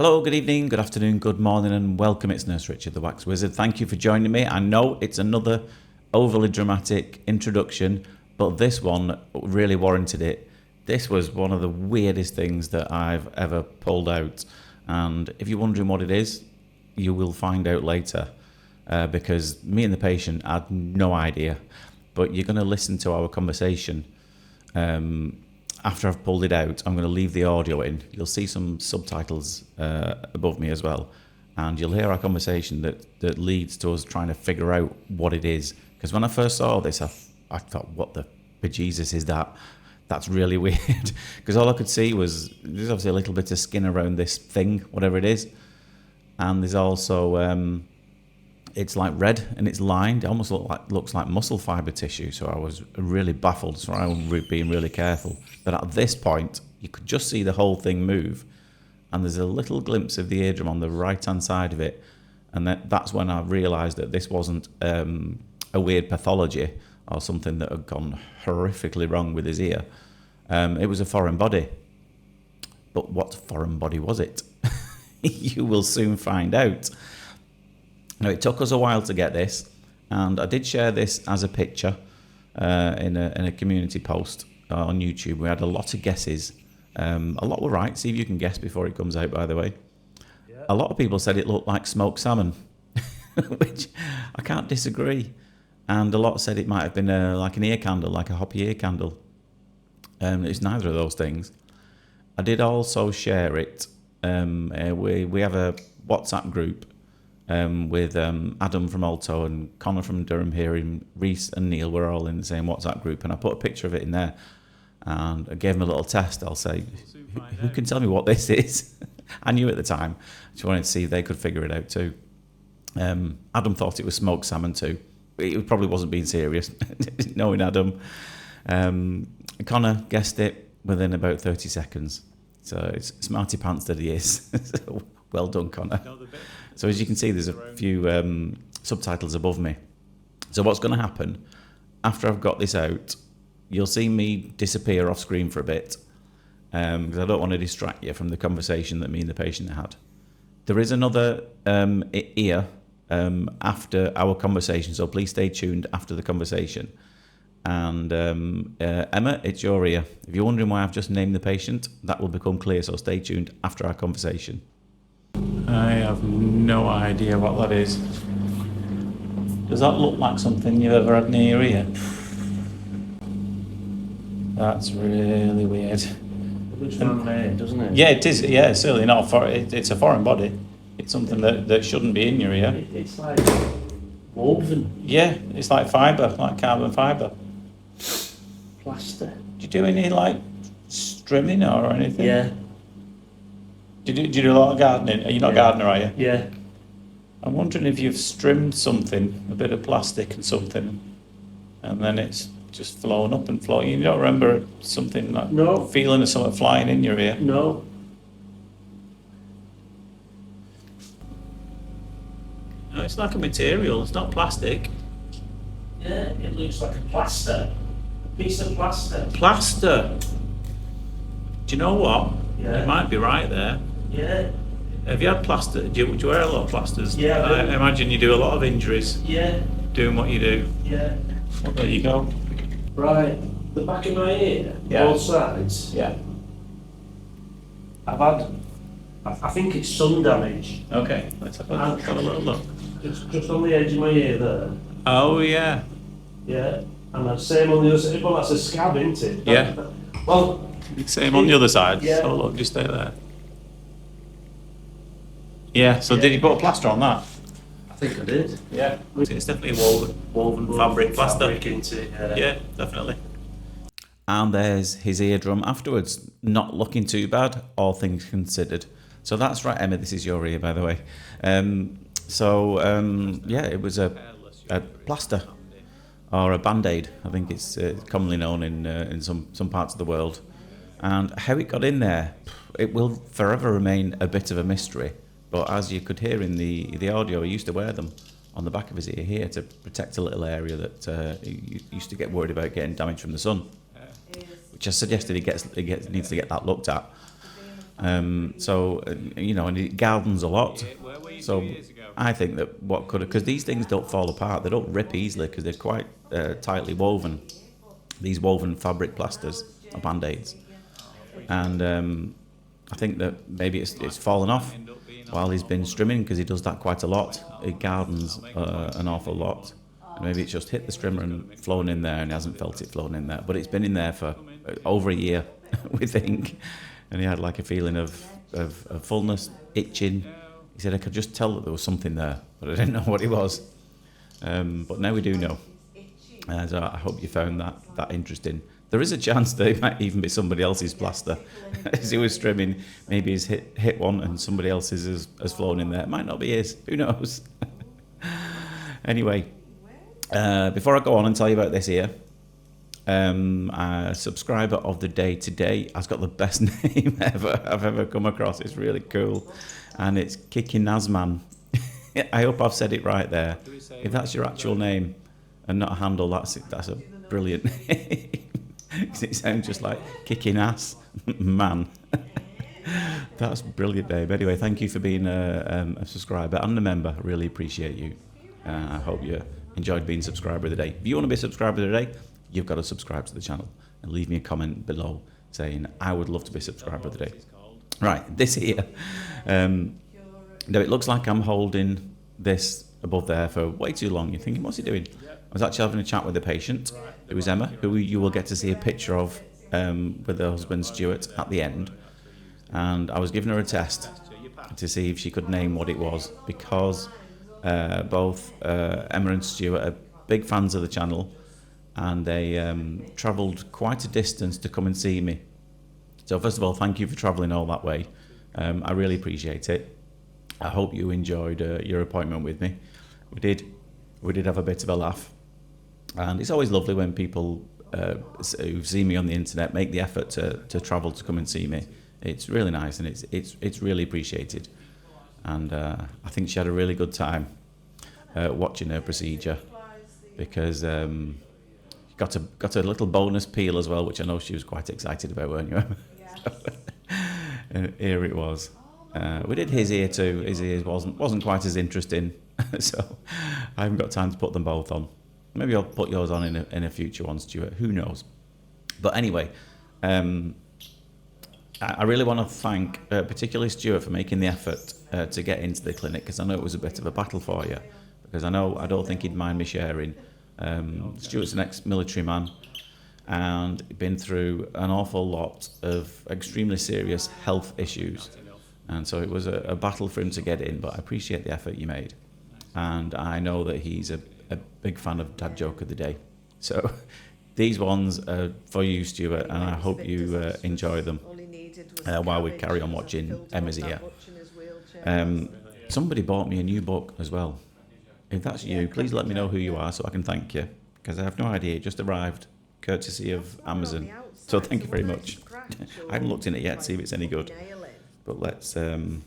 Hello, good evening, good afternoon, good morning, and welcome. It's Nurse Richard, the Wax Wizard. Thank you for joining me. I know it's another overly dramatic introduction, but this one really warranted it. This was one of the weirdest things that I've ever pulled out. And if you're wondering what it is, you will find out later, because me and the patient had no idea. But you're going to listen to our conversation. After I've pulled it out, I'm going to leave the audio in. You'll see some subtitles above me as well. And you'll hear our conversation that leads to us trying to figure out what it is. Because when I first saw this, I thought, what the bejesus is that? That's really weird. Because all I could see was, there's obviously a little bit of skin around this thing, whatever it is. And there's also, it's like red and it's lined. It almost looks like muscle fibre tissue. So I was really baffled. So I was being really careful. But at this point, you could just see the whole thing move. And there's a little glimpse of the eardrum on the right-hand side of it. And that's when I realised that this wasn't a weird pathology or something that had gone horrifically wrong with his ear. It was a foreign body. But what foreign body was it? You will soon find out. Now, it took us a while to get this, and I did share this as a picture in a community post on YouTube. We had a lot of guesses. A lot were right. See if you can guess before it comes out, by the way. Yeah. A lot of people said it looked like smoked salmon, which I can't disagree. And a lot said it might have been like an ear candle, like a hoppy ear candle. It's neither of those things. I did also share it. We have a WhatsApp group with Adam from Alto and Connor from Durham here, and Reese and Neil were all in the same WhatsApp group, and I put a picture of it in there, and I gave them a little test. I'll say, who can tell me what this is? I knew at the time. I just wanted to see if they could figure it out too. Adam thought it was smoked salmon too. It probably wasn't being serious, knowing Adam. Connor guessed it within about 30 seconds. So it's smarty pants that he is. So, well done, Connor. So as you can see, there's a few subtitles above me. So what's going to happen, after I've got this out, you'll see me disappear off screen for a bit, because I don't want to distract you from the conversation that me and the patient had. There is another ear after our conversation, so please stay tuned after the conversation. And Emma, it's your ear. If you're wondering why I've just named the patient, that will become clear, so stay tuned after our conversation. I have no idea what that is. Does that look like something you've ever had near your ear? That's really weird. It looks man-made, doesn't it? Yeah, it is. Yeah, it's certainly not it's a foreign body. It's something that shouldn't be in your ear. It's like woven. Yeah, it's like fibre, like carbon fibre. Plaster. Do you do any like strimming or anything? Yeah. Do you do a lot of gardening? Are you not a gardener, are you? Yeah. I'm wondering if you've strimmed something, a bit of plastic and something, and then it's just flown up and floating. You don't remember something like feeling of something flying in your ear? No. No, it's like a material. It's not plastic. Yeah, it looks like a plaster. A piece of plaster. Plaster. Do you know what? Yeah. You might be right there. Yeah. Have you had plaster? Do you wear a lot of plasters? Yeah. I imagine you do a lot of injuries. Yeah. Doing what you do. Yeah. Well, there you go. Right. The back of my ear, Yeah. both sides. Yeah. I've had, I think it's sun damage. Okay. Let's have a little look. Just on the edge of my ear there. Oh yeah. Yeah. And the same on the other side. Well, that's a scab, isn't it? Yeah. Well. Same on the other side. Yeah. So look, just stay there. Yeah. So Yeah. did you put a plaster on that? I think I did. Yeah. It's definitely woven fabric plaster. Fabric into it. Yeah, definitely. And there's his eardrum afterwards. Not looking too bad, all things considered. So that's right, Emma. This is your ear, by the way. Yeah, it was a plaster or a band-aid. I think it's commonly known in some parts of the world. And how it got in there, it will forever remain a bit of a mystery. But as you could hear in the audio, he used to wear them on the back of his ear here to protect a little area that he used to get worried about getting damaged from the sun. Which I suggested he needs to get that looked at. And it gardens a lot. So I think that what could have, because these things don't fall apart, they don't rip easily because they're quite tightly woven. These woven fabric plasters or band-aids. And I think that maybe it's fallen off while he's been strimming, because he does that quite a lot. He gardens an awful lot. And maybe it's just hit the strimmer and flown in there, and he hasn't felt it flown in there. But it's been in there for over a year, we think. And he had like a feeling of fullness, itching. He said, I could just tell that there was something there, but I didn't know what it was. But now we do know. So I hope you found that interesting. There is a chance that it might even be somebody else's plaster. As he was trimming, maybe he's hit one and somebody else's has flown in there. It might not be his. Who knows? Anyway, before I go on and tell you about this here, a subscriber of the day today has got the best name I've ever come across. It's really cool. And it's Kiki Nazman. I hope I've said it right there. If that's your actual name and not a handle, that's a brilliant name. It sounds just like kicking ass, man. That's a brilliant name. Anyway, thank you for being a subscriber and a member. I really appreciate you. I hope you enjoyed being a subscriber of the day. If you want to be a subscriber of the day, you've got to subscribe to the channel and leave me a comment below saying, I would love to be a subscriber of the day. Right, this here. Now, it looks like I'm holding this above there for way too long. You're thinking, what's he doing? I was actually having a chat with the patient. It was Emma, who you will get to see a picture of with her husband Stuart at the end. And I was giving her a test to see if she could name what it was, because both Emma and Stuart are big fans of the channel, and they travelled quite a distance to come and see me. So first of all, thank you for travelling all that way. I really appreciate it. I hope you enjoyed your appointment with me. We did have a bit of a laugh. And it's always lovely when people who see me on the internet make the effort to travel to come and see me. It's really nice, and it's really appreciated. And I think she had a really good time watching her procedure, because got a little bonus peel as well, which I know she was quite excited about, weren't you? Here it was. We did his ear too. His ears wasn't quite as interesting, so I haven't got time to put them both on. Maybe I'll put yours on in a future one, Stuart. Who knows? But anyway, I really want to thank particularly Stuart for making the effort to get into the clinic, because I know it was a bit of a battle for you. Because I don't think he'd mind me sharing. Stuart's an ex-military man and been through an awful lot of extremely serious health issues. And so it was a battle for him to get in, but I appreciate the effort you made. And I know that he's a big fan of Dad Joke of the Day. So these ones are for you, Stuart, and I hope you enjoy them while we carry on watching Emma's ear. Somebody bought me a new book as well. If that's you, please let me know who you are so I can thank you, because I have no idea. It just arrived, courtesy of Amazon. So thank you very much. I haven't looked in it yet to see if it's any good. But let's have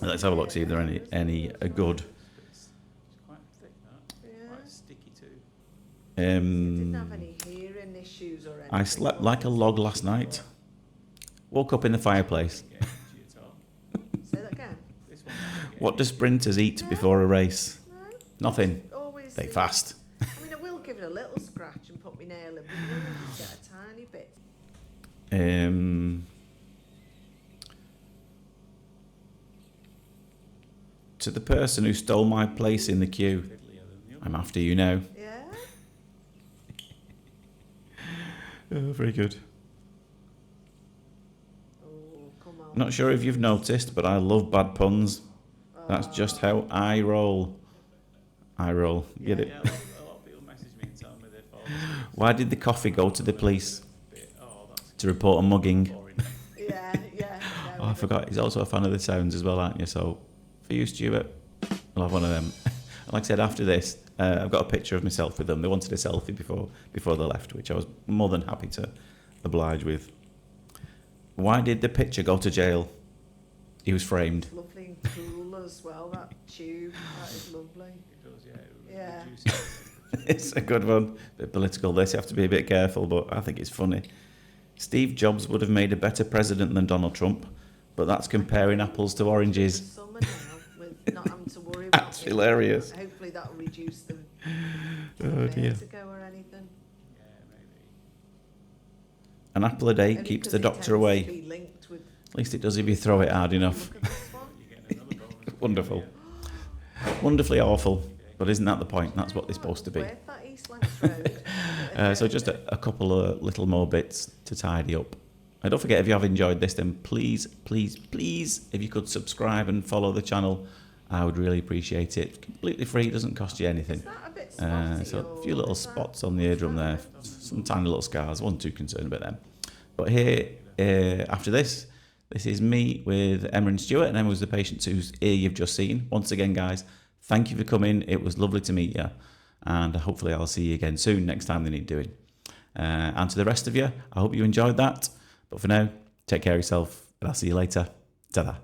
a look, see if there are any good. It's quite thick, that. Yeah. Quite sticky too. Didn't have any hearing issues or anything. I slept like a log last night. Woke up in the fireplace. Say that again. What do sprinters eat before a race? No. Nothing. Always. They fast. I mean, I will give it a little scratch and put my nail in, but you only get a tiny bit. To the person who stole my place in the queue, I'm after you now. Yeah. Oh, very good. Oh, come on. Not sure if you've noticed, but I love bad puns. That's just how I roll. I roll. Get it? Yeah, a lot of people message me and tell me they fall asleep. Why did the coffee go to the police? Oh, that's To report a mugging. boring. Yeah, yeah. Oh, I forgot. He's also a fan of the sounds as well, aren't you? So, for you, Stuart, I'll have one of them. Like I said, after this, I've got a picture of myself with them. They wanted a selfie before they left, which I was more than happy to oblige with. Why did the picture go to jail? He was framed. Lovely and cool as well, that tube. That is lovely. It does, yeah. It Yeah. reduces it. It's a good one. Bit political. This you have to be a bit careful, but I think it's funny. Steve Jobs would have made a better president than Donald Trump, but that's comparing apples to oranges. Summer now with not having to worry about That's it. hilarious. Hopefully that'll reduce the Oh dear. to go or anything. Yeah, maybe. An apple a day Only keeps 'cause the it doctor tends to away. be linked with At least it does if you throw it hard enough. look at this one. You're getting another bonus. Wonderful. Wonderfully awful. But isn't that the point? That's what they're supposed to be. Where's that East Lancs Road? So just a couple of little more bits to tidy up. And don't forget, if you have enjoyed this, then please, if you could subscribe and follow the channel, I would really appreciate it. Completely free, doesn't cost you anything. Is that a bit spotty So a or few little is that- spots on the eardrum there, some tiny little scars. I wasn't too concerned about them. But here, after this is me with Emma and Stuart, and Emma was the patient whose ear you've just seen. Once again, guys, thank you for coming. It was lovely to meet you, and hopefully I'll see you again soon next time they need doing. And to the rest of you, I hope you enjoyed that. But for now, take care of yourself, and I'll see you later. Ta-da.